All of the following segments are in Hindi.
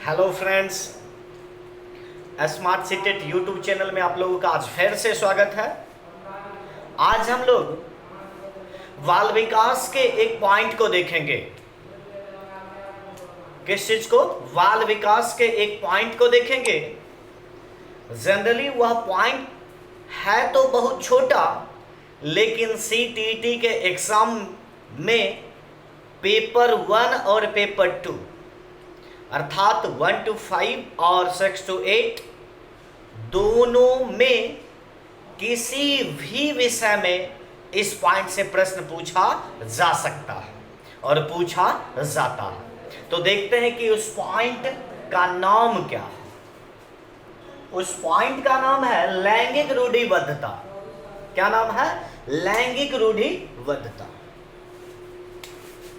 Hello friends, smart CTET YouTube channel में आप लोगों का आज फिर से स्वागत है। आज हम लोग बाल विकास के एक पॉइंट को देखेंगे। किस चीज को? बाल विकास के एक पॉइंट को देखेंगे। जनरली वह पॉइंट है तो बहुत छोटा, लेकिन सीटीईटी के एग्जाम में पेपर 1 और पेपर 2 अर्थात 1 to 5 और 6 to 8 दोनों में किसी भी विषय में इस पॉइंट से प्रश्न पूछा जा सकता है और पूछा जाता है। तो देखते हैं कि उस पॉइंट का नाम क्या है। उस पॉइंट का नाम है लैंगिक रूढ़िबद्धता। क्या नाम है? लैंगिक रूढ़िबद्धता।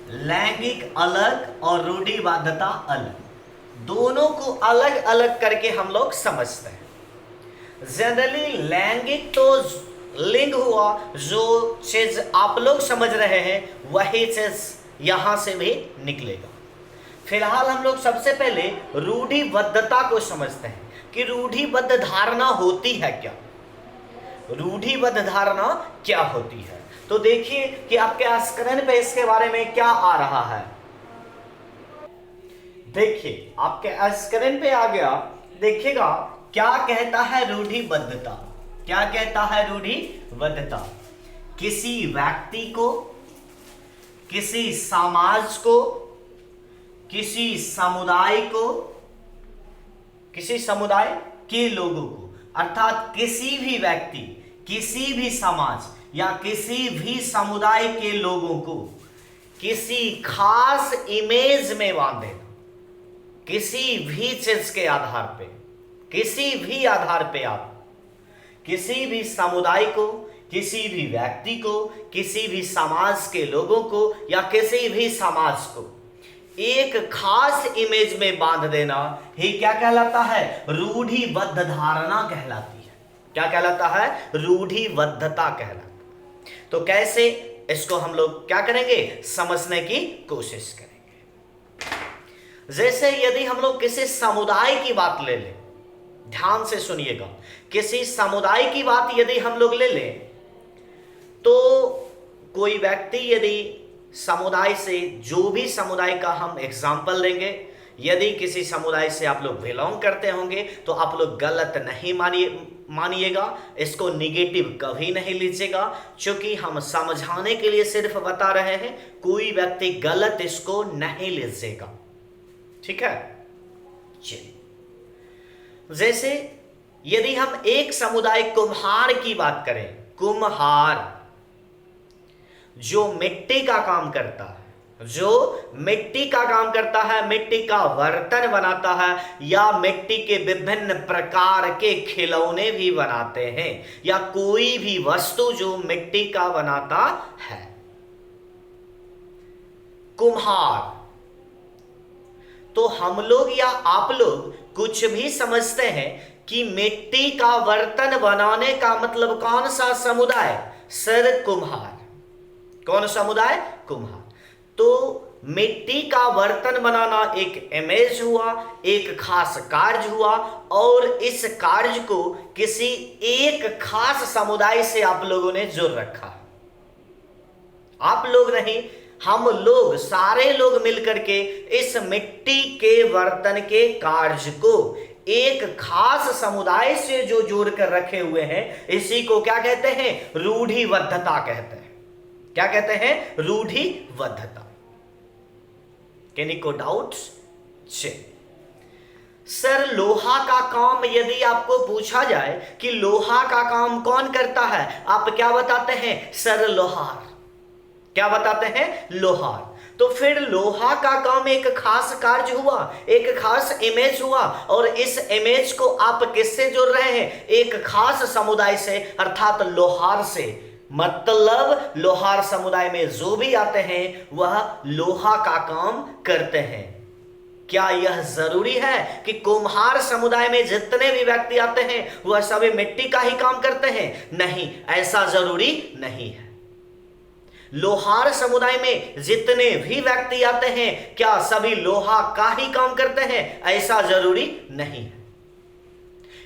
लैंगिक अलग और रूढ़िबद्धता अलग, दोनों को अलग अलग करके हम लोग समझते हैं। जनरली लैंगिक तो लिंग हुआ, जो चीज आप लोग समझ रहे हैं वही चीज यहां से भी निकलेगा। फिलहाल हम लोग सबसे पहले रूढ़िबद्धता को समझते हैं कि रूढ़िबद्ध धारणा होती है क्या। रूढ़िबद्ध धारणा क्या होती है? तो देखिए कि आपके स्क्रीन पे इसके बारे में क्या आ रहा है। देखिए आपके स्क्रीन पे आ गया, देखिएगा क्या कहता है रूढ़िबद्धता। क्या कहता है रूढ़िबद्धता? किसी व्यक्ति को, किसी समाज को, किसी समुदाय को, किसी समुदाय के लोगों को, अर्थात किसी भी व्यक्ति, किसी भी समाज या किसी भी समुदाय के लोगों को किसी खास इमेज में बांध देना। किसी भी चीज के आधार पे, किसी भी आधार पे आप किसी भी समुदाय को, किसी भी व्यक्ति को, किसी भी समाज के लोगों को या किसी भी समाज को एक खास इमेज में बांध देना ही क्या कहलाता है? रूढ़िबद्ध धारणा कहलाती है। क्या कहलाता है? रूढ़िबद्धता कहलाता है। तो कैसे इसको हम लोग क्या करेंगे? समझने की कोशिश करेंगे। जैसे यदि हम लोग किसी समुदाय की बात ले लें, ध्यान से सुनिएगा, किसी समुदाय की बात यदि हम लोग ले लें तो कोई व्यक्ति यदि समुदाय से, जो भी समुदाय का हम एग्जाम्पल लेंगे, यदि किसी समुदाय से आप लोग बिलोंग करते होंगे तो आप लोग गलत नहीं मानिएगा, इसको निगेटिव कभी नहीं लीजिएगा, क्योंकि हम समझाने के लिए सिर्फ बता रहे हैं। कोई व्यक्ति गलत इसको नहीं लीजिएगा, ठीक है? चलिए, जैसे यदि हम एक समुदाय कुम्हार की बात करें, कुम्हार जो मिट्टी का काम करता है, जो मिट्टी का काम करता है, मिट्टी का बर्तन बनाता है या मिट्टी के विभिन्न प्रकार के खिलौने भी बनाते हैं या कोई भी वस्तु जो मिट्टी का बनाता है, कुम्हार। तो हम लोग या आप लोग कुछ भी समझते हैं कि मिट्टी का बर्तन बनाने का मतलब कौन सा समुदाय? सर कुम्हार। कौन समुदाय? कुम्हार। तो मिट्टी का बर्तन बनाना एक इमेज हुआ, एक खास कार्य हुआ, और इस कार्य को किसी एक खास समुदाय से आप लोगों ने जोड़ रखा। आप लोग नहीं, हम लोग, सारे लोग मिलकर के इस मिट्टी के बर्तन के कार्य को एक खास समुदाय से जो जोड़ कर रखे हुए हैं, इसी को क्या कहते हैं? रूढ़िबद्धता कहते हैं। क्या कहते हैं? रूढ़िबद्धता। Can you doubts? सर लोहा का काम यदि आपको पूछा जाए कि लोहा का काम कौन करता है, आप क्या बताते हैं? सर लोहार। क्या बताते हैं? लोहार। तो फिर लोहा का काम एक खास कार्य हुआ, एक खास इमेज हुआ, और इस इमेज को आप किससे जोड़ रहे हैं? एक खास समुदाय से, अर्थात लोहार से। मतलब लोहार समुदाय में जो भी आते हैं वह लोहा का काम करते हैं। क्या यह जरूरी है कि कुम्हार समुदाय में जितने भी व्यक्ति आते हैं वह सभी मिट्टी का ही काम करते हैं? नहीं, ऐसा जरूरी नहीं है। लोहार समुदाय में जितने भी व्यक्ति आते हैं, क्या सभी लोहा का ही काम करते हैं? ऐसा जरूरी नहीं है।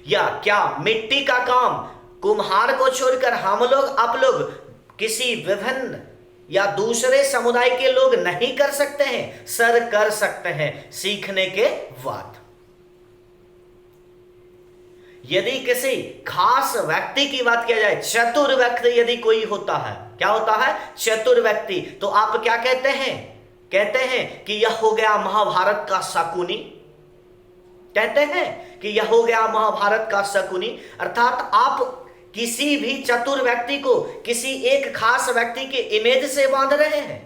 या क्या मिट्टी का काम कुम्हार को छोड़कर हम लोग, आप लोग किसी विभिन्न या दूसरे समुदाय के लोग नहीं कर सकते हैं? सर कर सकते हैं सीखने के बाद। यदि किसी खास व्यक्ति की बात किया जाए, चतुर व्यक्ति यदि कोई होता है, क्या होता है? चतुर व्यक्ति, तो आप क्या कहते हैं? कहते हैं कि यह हो गया महाभारत का शकुनी। कहते हैं कि यह हो गया महाभारत का शकुनी। अर्थात आप किसी भी चतुर व्यक्ति को किसी एक खास व्यक्ति के इमेज से बांध रहे हैं,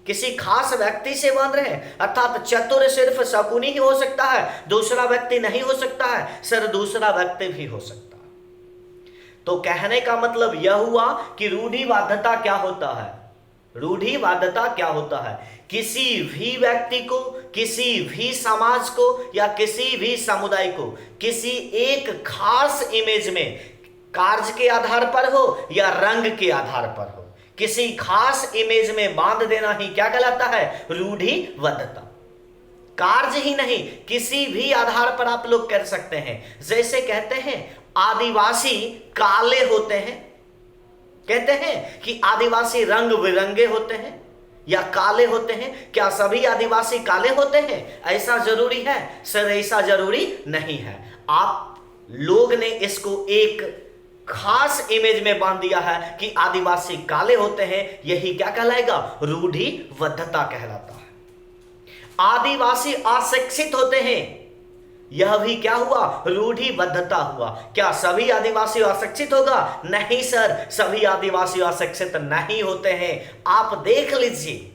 किसी खास व्यक्ति से बांध रहे हैं। अर्थात चतुर सिर्फ शकुनी ही हो सकता है, दूसरा व्यक्ति नहीं हो सकता है। सर दूसरा व्यक्ति भी हो सकता है। तो कहने का मतलब यह हुआ कि रूढ़िवादिता क्या होता है? रूढ़िवादिता क्या होता है? किसी भी व्यक्ति को, किसी भी समाज को या किसी भी समुदाय को किसी एक खास इमेज में, कार्य के आधार पर हो या रंग के आधार पर हो, किसी खास इमेज में बांध देना ही क्या कहलाता है? रूढ़िबद्धता। कार्य ही नहीं, किसी भी आधार पर आप लोग कर सकते हैं। जैसे कहते हैं आदिवासी काले होते हैं, कहते हैं कि आदिवासी रंग बिरंगे होते हैं या काले होते हैं। क्या सभी आदिवासी काले होते हैं? ऐसा जरूरी है? सर ऐसा जरूरी नहीं है। आप लोग ने इसको एक खास इमेज में बांध दिया है कि आदिवासी काले होते हैं, यही क्या कहलाएगा? रूढ़िबद्धता कहलाता है। आदिवासी अशिक्षित होते हैं, यह भी क्या हुआ? रूढ़िबद्धता हुआ। क्या सभी आदिवासी अशिक्षित होगा? नहीं सर, सभी आदिवासी अशिक्षित नहीं होते हैं। आप देख लीजिए,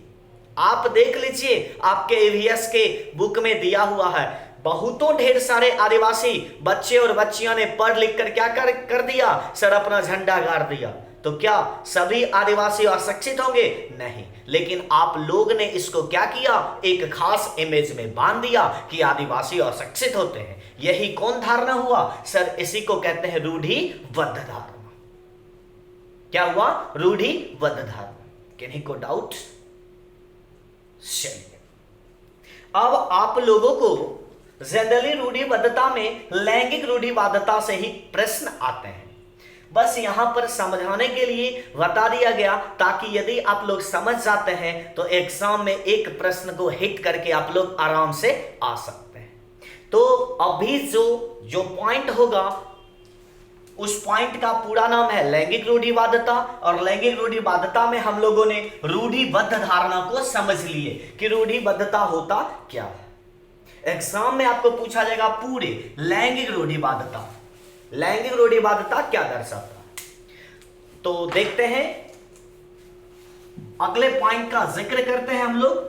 आप देख लीजिए, आपके ईवीएस के बुक में दिया हुआ है। बहुतों ढेर सारे आदिवासी बच्चे और बच्चियों ने पढ़ लिख कर क्या कर दिया? सर अपना झंडा गाड़ दिया। तो क्या सभी आदिवासी अशिक्षित होंगे? नहीं। लेकिन आप लोग ने इसको क्या किया? एक खास इमेज में बांध दिया कि आदिवासी अशिक्षित होते हैं। यही कौन धारणा हुआ? सर इसी को कहते हैं रूढ़िबद्ध धारणा। क्या हुआ? रूढ़िबद्ध धारणा। किन्हीं को डाउट? चलिए, अब आप लोगों को जनरली रूढ़िबद्धता में लैंगिक रूढ़िवादिता से ही प्रश्न आते हैं। बस यहां पर समझाने के लिए बता दिया गया, ताकि यदि आप लोग समझ जाते हैं तो एग्जाम में एक प्रश्न को हिट करके आप लोग आराम से आ सकते हैं। तो अभी जो पॉइंट होगा, उस पॉइंट का पूरा नाम है लैंगिक रूढ़िवादिता। और लैंगिक रूढ़िवादिता में हम लोगों ने रूढ़िबद्ध धारणा को समझ लिए कि रूढ़िबद्धता होता क्या है। एग्जाम में आपको पूछा जाएगा पूरे लैंगिक रूढ़िवादिता, लैंगिक रूढ़िवादिता क्या दर्शाता है। तो देखते हैं, अगले पॉइंट का जिक्र करते हैं हम लोग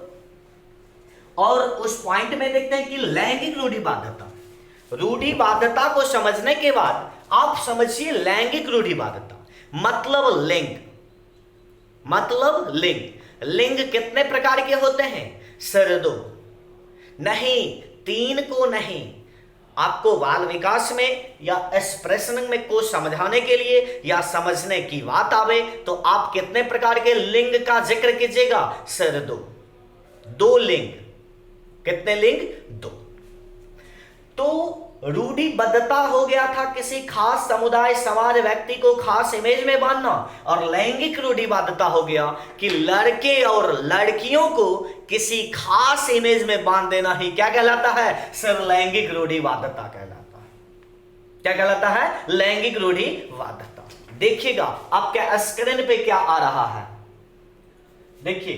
और उस पॉइंट में देखते हैं कि लैंगिक रूढ़िवादिता। रूढ़िवादिता को समझने के बाद आप समझिए लैंगिक रूढ़िवादिता मतलब लिंग, मतलब लिंग। लिंग कितने प्रकार के होते हैं? सर दो नहीं, 3 को नहीं। आपको बाल विकास में या इस प्रश्न में को समझाने के लिए या समझने की बात आवे तो आप कितने प्रकार के लिंग का जिक्र कीजिएगा? सर दो लिंग। कितने लिंग? 2। तो रूढ़िबद्धता हो गया था किसी खास समुदाय, समाज, व्यक्ति को खास इमेज में बांधना। और लैंगिक रूढ़िबद्धता हो गया कि लड़के और लड़कियों को किसी खास इमेज में बांध देना ही क्या कहलाता है? सर लैंगिक रूढ़िबद्धता कहलाता है। क्या कहलाता है? लैंगिक रूढ़िबद्धता। देखिएगा आपके स्क्रीन पे क्या आ रहा है, देखिए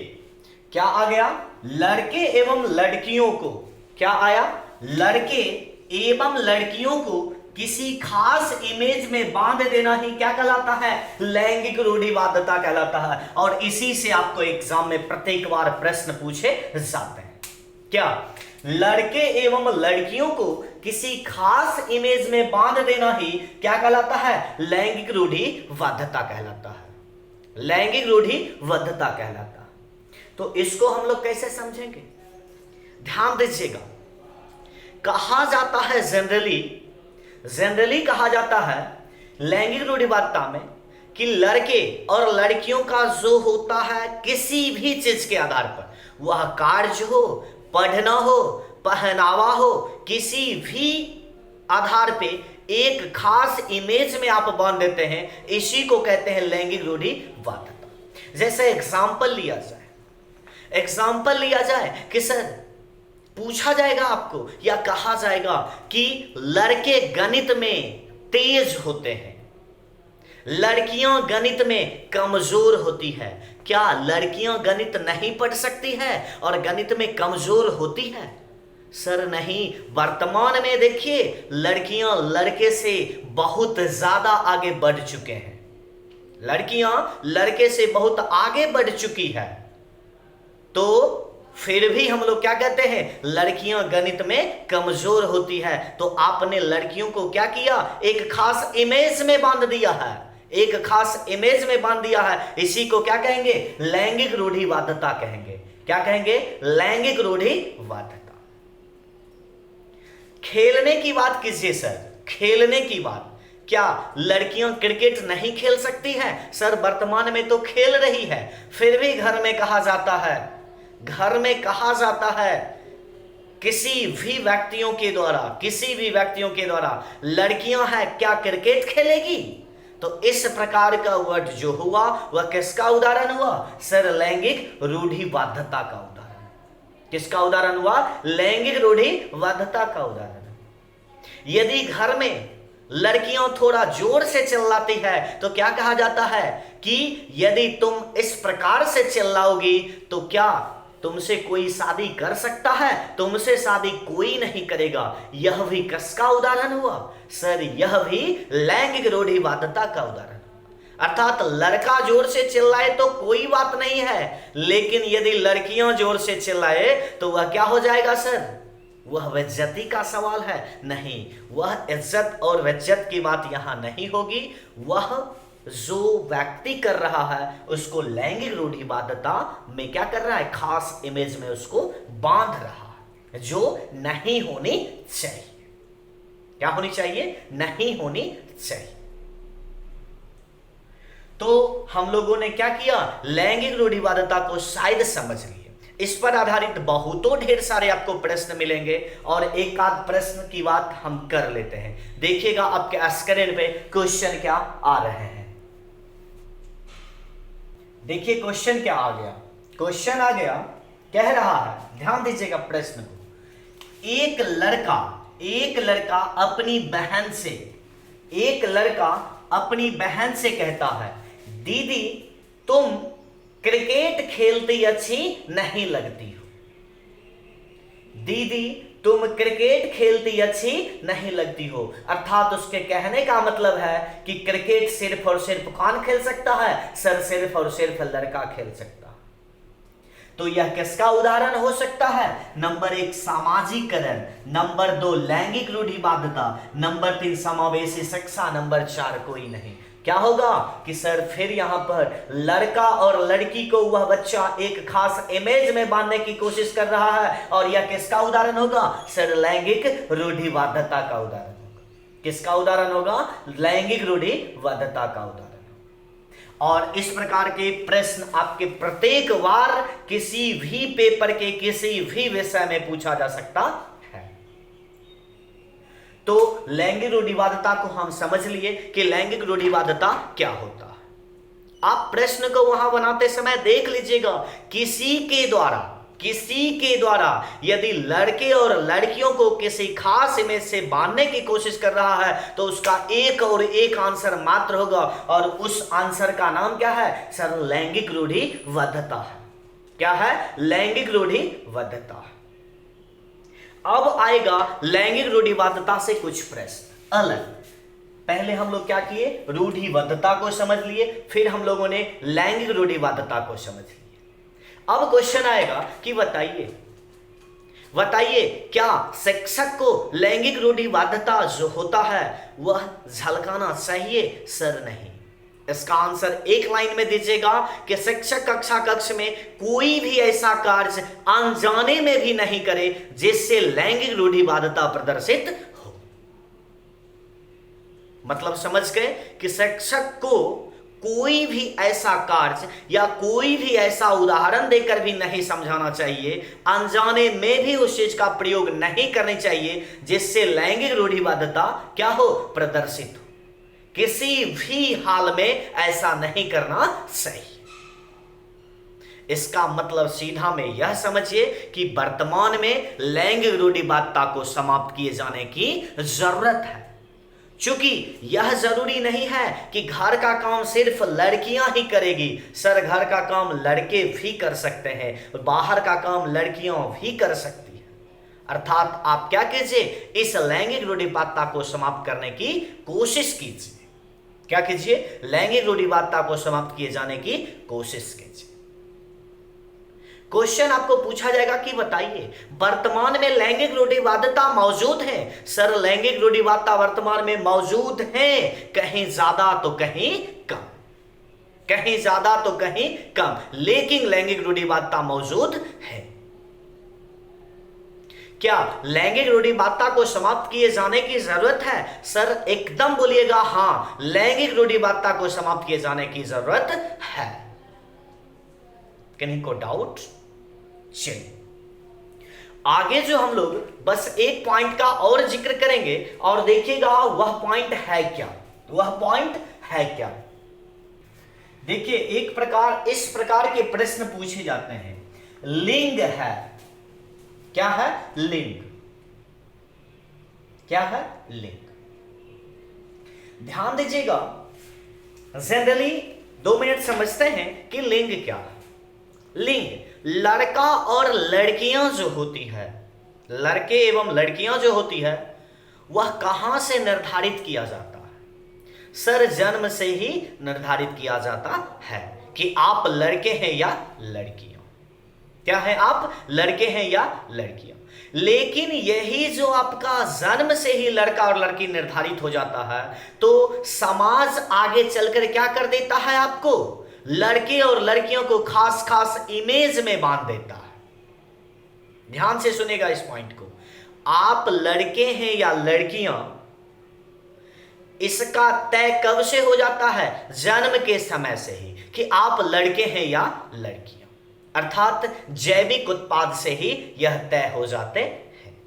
क्या आ गया? लड़के एवं लड़कियों को, क्या आया? लड़के एवं लड़कियों को किसी खास इमेज में बांध देना ही क्या कहलाता है? लैंगिक रूढ़िवादिता कहलाता है। और इसी से आपको एग्जाम में प्रत्येक बार प्रश्न पूछे जाते हैं। क्या? लड़के एवं लड़कियों को किसी खास इमेज में बांध देना ही क्या कहलाता है? लैंगिक रूढ़िवादिता कहलाता है। लैंगिक रूढ़िवादिता कहलाता है। तो इसको हम लोग कैसे समझेंगे? ध्यान दीजिएगा। कहा जाता है जनरली कहा जाता है लैंगिक रूढ़िवादिता में कि लड़के और लड़कियों का जो होता है किसी भी चीज के आधार पर, वह कार्य हो, पढ़ना हो, पहनावा हो, किसी भी आधार पे एक खास इमेज में आप बांध देते हैं, इसी को कहते हैं लैंगिक रूढ़िवादिता। जैसे एग्जाम्पल लिया जाए कि सर पूछा जाएगा आपको या कहा जाएगा कि लड़के गणित में तेज होते हैं, लड़कियां गणित में कमजोर होती है। क्या लड़कियां गणित नहीं पढ़ सकती है और गणित में कमजोर होती है? सर नहीं। वर्तमान में देखिए लड़कियां लड़के से बहुत ज्यादा आगे बढ़ चुके हैं, लड़कियां लड़के से बहुत आगे बढ़ चुकी है। तो फिर भी हम लोग क्या कहते हैं, लड़कियां गणित में कमजोर होती है। तो आपने लड़कियों को क्या किया, एक खास इमेज में बांध दिया है, एक खास इमेज में बांध दिया है। इसी को क्या कहेंगे, लैंगिक रूढ़िवादिता कहेंगे। क्या कहेंगे, लैंगिक रूढ़िवादिता। खेलने की बात कीजिए सर, खेलने की बात, क्या लड़कियां क्रिकेट नहीं खेल सकती हैं? सर वर्तमान में तो खेल रही है, फिर भी घर में कहा जाता है किसी भी व्यक्तियों के द्वारा लड़कियां हैं क्या क्रिकेट खेलेगी? तो इस प्रकार का वर्ड जो हुआ वह किसका उदाहरण हुआ? सर लैंगिक रूढ़िवादिता का उदाहरण। किसका उदाहरण हुआ? लैंगिक रूढ़िवादिता का उदाहरण। यदि घर में लड़कियां थोड़ा जोर से चिल्लाती है तो क्या कहा जाता है कि यदि तुम इस प्रकार से चिल्लाओगी तो क्या तुमसे कोई शादी कर सकता है? तुमसे शादी कोई नहीं करेगा। यह भी किसका उदाहरण हुआ? सर यह भी लैंगिक रूढ़िवादिता का उदाहरण। अर्थात लड़का जोर से चिल्लाए तो कोई बात नहीं है, लेकिन यदि लड़कियां जोर से चिल्लाए तो वह क्या हो जाएगा सर? वह बेइज्जती का सवाल है? नहीं, वह इज्जत और बेइज्जत की बात यहां नहीं होगी। वह जो व्यक्ति कर रहा है उसको लैंगिक रूढ़िवादिता में क्या कर रहा है, खास इमेज में उसको बांध रहा है, जो नहीं होनी चाहिए। क्या होनी चाहिए? नहीं होनी चाहिए। तो हम लोगों ने क्या किया, लैंगिक रूढ़िवादिता को शायद समझ लिए। इस पर आधारित बहुतों ढेर सारे आपको प्रश्न मिलेंगे और एक आध प्रश्न की बात हम कर लेते हैं। देखिएगा आपके स्क्रीन पे क्वेश्चन क्या आ रहे हैं। देखिए क्वेश्चन क्या आ गया। क्वेश्चन आ गया, कह रहा है, ध्यान दीजिएगा प्रश्न को। एक लड़का अपनी बहन से कहता है, दीदी तुम क्रिकेट खेलती अच्छी नहीं लगती हो। दीदी तुम क्रिकेट खेलती अच्छी नहीं लगती हो। अर्थात उसके कहने का मतलब है कि क्रिकेट सिर्फ और सिर्फ कौन खेल सकता है? सर सिर्फ और सिर्फ लड़का खेल सकता है। तो यह किसका उदाहरण हो सकता है? नंबर 1 सामाजिकरण, नंबर 2 लैंगिक रूढ़िवादिता, नंबर 3 समावेशी शिक्षा, नंबर 4 कोई नहीं। क्या होगा कि सर फिर यहां पर लड़का और लड़की को वह बच्चा एक खास इमेज में बांधने की कोशिश कर रहा है और यह किसका उदाहरण होगा? सर लैंगिक रूढ़िवादिता का उदाहरण होगा। किसका उदाहरण होगा? लैंगिक रूढ़िवादिता का उदाहरण। और इस प्रकार के प्रश्न आपके प्रत्येक बार किसी भी पेपर के किसी भी विषय में पूछा जा सकता है। तो लैंगिक रूढ़िवादिता को हम समझ लिए कि लैंगिक रूढ़िवादिता क्या होता है। आप प्रश्न को वहां बनाते समय देख लीजिएगा, किसी के द्वारा यदि लड़के और लड़कियों को किसी खास इमेज से बांधने की कोशिश कर रहा है तो उसका एक और एक आंसर मात्र होगा और उस आंसर का नाम क्या है? सर लैंगिक रूढ़िवादिता है। क्या है? लैंगिक रूढ़िवादिता है। अब आएगा लैंगिक रूढ़िवादिता से कुछ प्रश्न अलग। पहले हम लोग क्या किए? रूढ़िवादिता को समझ लिए, फिर हम लोगों ने लैंगिक रूढ़िवादिता को समझ लिया। अब क्वेश्चन आएगा कि बताइए क्या शिक्षक को लैंगिक रूढ़िवादिता जो होता है वह झलकाना चाहिए? सर नहीं। इसका आंसर एक लाइन में दीजिएगा कि शिक्षक कक्ष में कोई भी ऐसा कार्य अनजाने में भी नहीं करे जिससे लैंगिक रूढ़िवादिता प्रदर्शित हो। मतलब समझ गए कि शिक्षक को कोई भी ऐसा कार्य या कोई भी ऐसा उदाहरण देकर भी नहीं समझाना चाहिए, अनजाने में भी उस चीज का प्रयोग नहीं करनी चाहिए जिससे लैंगिक रूढ़िवादिता क्या हो, प्रदर्शित हो। किसी भी हाल में ऐसा नहीं करना चाहिए। इसका मतलब सीधा में यह समझिए कि वर्तमान में लैंगिक रूढ़िवादिता को समाप्त किए जाने की जरूरत है, क्योंकि यह जरूरी नहीं है कि घर का काम सिर्फ लड़कियां ही करेगी। सर, घर का काम लड़के भी कर सकते हैं, बाहर का काम लड़कियां भी कर सकती हैं। अर्थात आप क्या कीजिए, इस लैंगिक रूढ़िवादिता को समाप्त करने की कोशिश कीजिए। क्या कीजिए, लैंगिक रूढ़िवादिता को समाप्त किए जाने की कोशिश कीजिए। क्वेश्चन आपको पूछा जाएगा कि बताइए वर्तमान में लैंगिक रूढ़िवादिता मौजूद है। सर, लैंगिक रूढ़िवादिता वर्तमान में मौजूद है, कहीं ज्यादा तो कहीं कम, कहीं ज्यादा तो कहीं कम, लेकिन लैंगिक रूढ़िवादिता मौजूद है। क्या लैंगिक रूढ़िवादिता को समाप्त किए जाने की जरूरत है? सर, एकदम बोलिएगा हां, लैंगिक रूढ़िवादिता को समाप्त किए जाने की जरूरत है। किन्हीं को डाउट? चलिए आगे जो हम लोग बस एक पॉइंट का और जिक्र करेंगे और देखिएगा वह पॉइंट है क्या, वह पॉइंट है क्या। देखिए, इस प्रकार के प्रश्न पूछे जाते हैं। लिंग है, क्या है? लिंग। क्या है? लिंग। ध्यान दीजिएगा, जनरली 2 मिनट समझते हैं कि लिंग क्या है। लिंग लड़का और लड़कियां जो होती है, लड़के एवं लड़कियां जो होती है, वह कहां से निर्धारित किया जाता है? सर, जन्म से ही निर्धारित किया जाता है कि आप लड़के हैं या लड़कियां। क्या है? आप लड़के हैं या लड़कियां। लेकिन यही जो आपका जन्म से ही लड़का और लड़की निर्धारित हो जाता है, तो समाज आगे चलकर क्या कर देता है? आपको लड़के और लड़कियों को खास खास इमेज में बांध देता है। ध्यान से सुनेगा इस पॉइंट को। आप लड़के हैं या लड़कियां, इसका तय कब से हो जाता है? जन्म के समय से ही, कि आप लड़के हैं या लड़कियां। अर्थात जैविक उत्पाद से ही यह तय हो जाते हैं।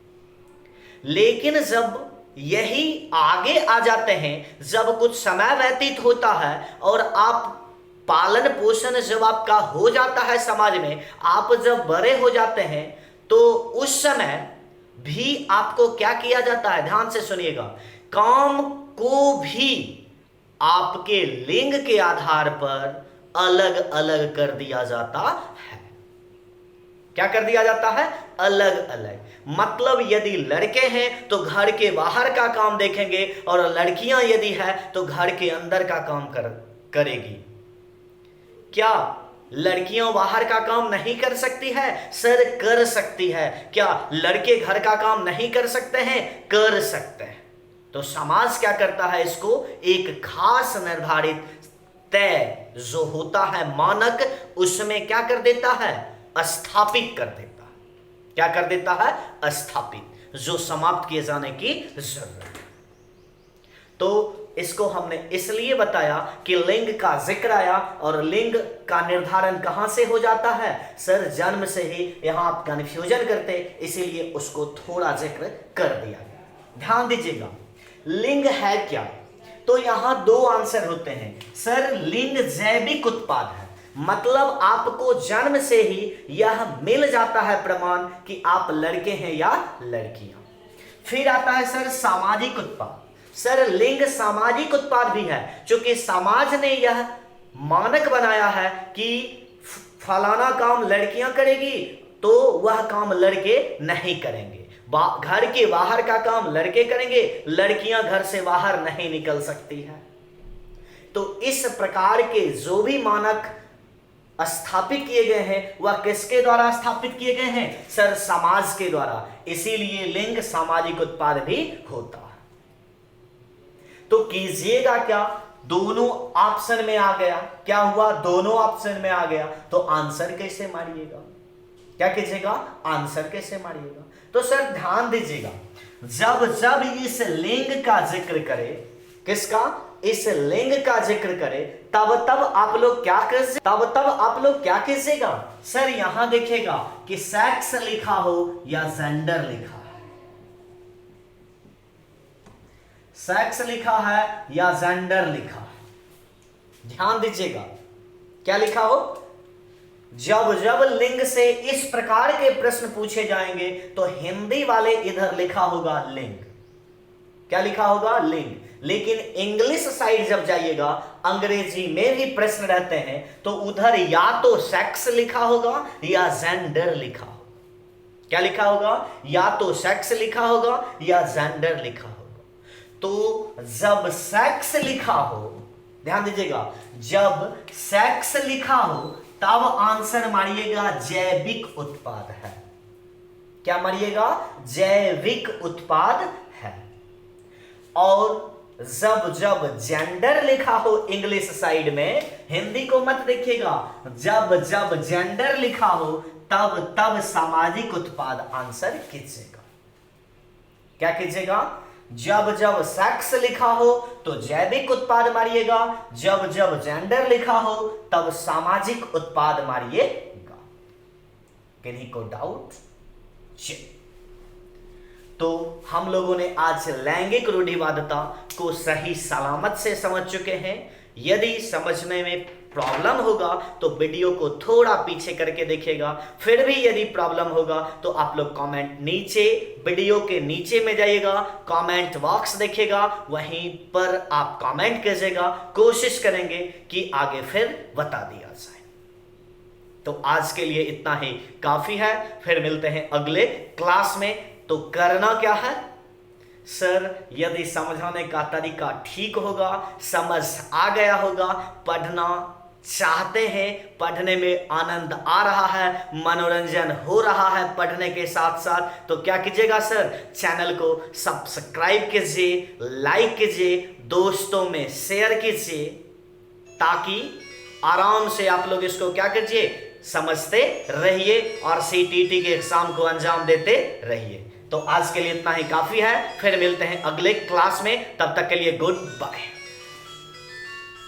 लेकिन जब यही आगे आ जाते हैं, जब कुछ समय व्यतीत होता है और आप पालन पोषण जब आपका हो जाता है समाज में, आप जब बड़े हो जाते हैं, तो उस समय भी आपको क्या किया जाता है? ध्यान से सुनिएगा, काम को भी आपके लिंग के आधार पर अलग अलग कर दिया जाता है। क्या कर दिया जाता है? अलग अलग। मतलब यदि लड़के हैं तो घर के बाहर का काम देखेंगे, और लड़कियां यदि है तो घर के अंदर का काम करेगी। क्या लड़कियां बाहर का काम नहीं कर सकती है? सर, कर सकती है। क्या लड़के घर का काम नहीं कर सकते हैं? कर सकते हैं। तो समाज क्या करता है? इसको एक खास निर्धारित तय जो होता है मानक, उसमें क्या कर देता है? स्थापित कर देता है। क्या कर देता है? स्थापित, जो समाप्त किए जाने की जरूरत है। तो इसको हमने इसलिए बताया कि लिंग का जिक्र आया, और लिंग का निर्धारण कहां से हो जाता है? सर, जन्म से ही। यहां आप कंफ्यूजन करते, इसीलिए उसको थोड़ा जिक्र कर दिया गया। ध्यान दीजिएगा, लिंग है क्या? तो यहां 2 आंसर होते हैं। सर, लिंग जैविक उत्पाद है, मतलब आपको जन्म से ही यह मिल जाता है प्रमाण कि आप लड़के हैं या लड़कियां। फिर आता है सर सामाजिक उत्पाद। सर, लिंग सामाजिक उत्पाद भी है, क्योंकि समाज ने यह मानक बनाया है कि फलाना काम लड़कियां करेगी तो वह काम लड़के नहीं करेंगे। घर के बाहर का काम लड़के करेंगे, लड़कियां घर से बाहर नहीं निकल सकती है। तो इस प्रकार के जो भी मानक स्थापित किए गए हैं, वह किसके द्वारा स्थापित किए गए हैं? सर, समाज के द्वारा। इसीलिए लिंग सामाजिक उत्पाद भी होता है। तो कीजिएगा क्या? दोनों ऑप्शन में आ गया। क्या हुआ? दोनों ऑप्शन में आ गया। तो आंसर कैसे मारिएगा? क्या कीजिएगा? आंसर कैसे मारिएगा? तो सर ध्यान दीजिएगा, जब जब इस लिंग का जिक्र करे, किसका? इस लिंग का जिक्र करे तब आप लोग क्या कीजिएगा सर? यहां देखिएगा कि सेक्स लिखा हो या जेंडर लिखा है, सेक्स लिखा है या जेंडर लिखा है, ध्यान दीजिएगा क्या लिखा हो। जब जब लिंग से इस प्रकार के प्रश्न पूछे जाएंगे तो हिंदी वाले इधर लिखा होगा लिंग, क्या लिखा होगा? लिंग। लेकिन इंग्लिश साइड जब जाइएगा, अंग्रेजी में भी प्रश्न रहते हैं तो उधर या तो सेक्स लिखा होगा या जेंडर लिखा होगा। क्या लिखा होगा? या तो सेक्स लिखा होगा या जेंडर लिखा होगा। तो जब सेक्स लिखा हो, ध्यान दीजिएगा, जब सेक्स लिखा हो तब आंसर मारिएगा जैविक उत्पाद है। क्या मारिएगा? जैविक उत्पाद है। और जब जब जेंडर लिखा हो इंग्लिश साइड में, हिंदी को मत देखिएगा, जब जब जेंडर लिखा हो तब सामाजिक उत्पाद आंसर कीजिएगा। क्या कीजिएगा? जब जब सेक्स लिखा हो तो जैविक उत्पाद मारिएगा, जब जब जेंडर लिखा हो तब सामाजिक उत्पाद मारिएगा। किन्हीं को डाउट? तो हम लोगों ने आज लैंगिक रूढ़िवादिता को सही सलामत से समझ चुके हैं। यदि समझने में प्रॉब्लम होगा तो वीडियो को थोड़ा पीछे करके देखिएगा। फिर भी यदि प्रॉब्लम होगा तो आप लोग कमेंट नीचे, वीडियो के नीचे में जाइएगा, कमेंट बॉक्स देखिएगा, वहीं पर आप कमेंट कीजिएगा। कोशिश करेंगे कि आगे फिर बता दिया जाए। तो आज के लिए इतना ही काफी है। फिर मिलते हैं अगले क्लास में। तो करना क्या है सर? यदि समझाने का तरीका ठीक होगा, समझ आ गया होगा, पढ़ना चाहते हैं, पढ़ने में आनंद आ रहा है, मनोरंजन हो रहा है पढ़ने के साथ साथ, तो क्या कीजिएगा सर? चैनल को सब्सक्राइब कीजिए, लाइक कीजिए, दोस्तों में शेयर कीजिए, ताकि आराम से आप लोग इसको क्या कीजिए, समझते रहिए और सीटीटी के एग्जाम को अंजाम देते रहिए। तो आज के लिए इतना ही काफी है। फिर मिलते हैं अगले क्लास में। तब तक के लिए गुड बाय।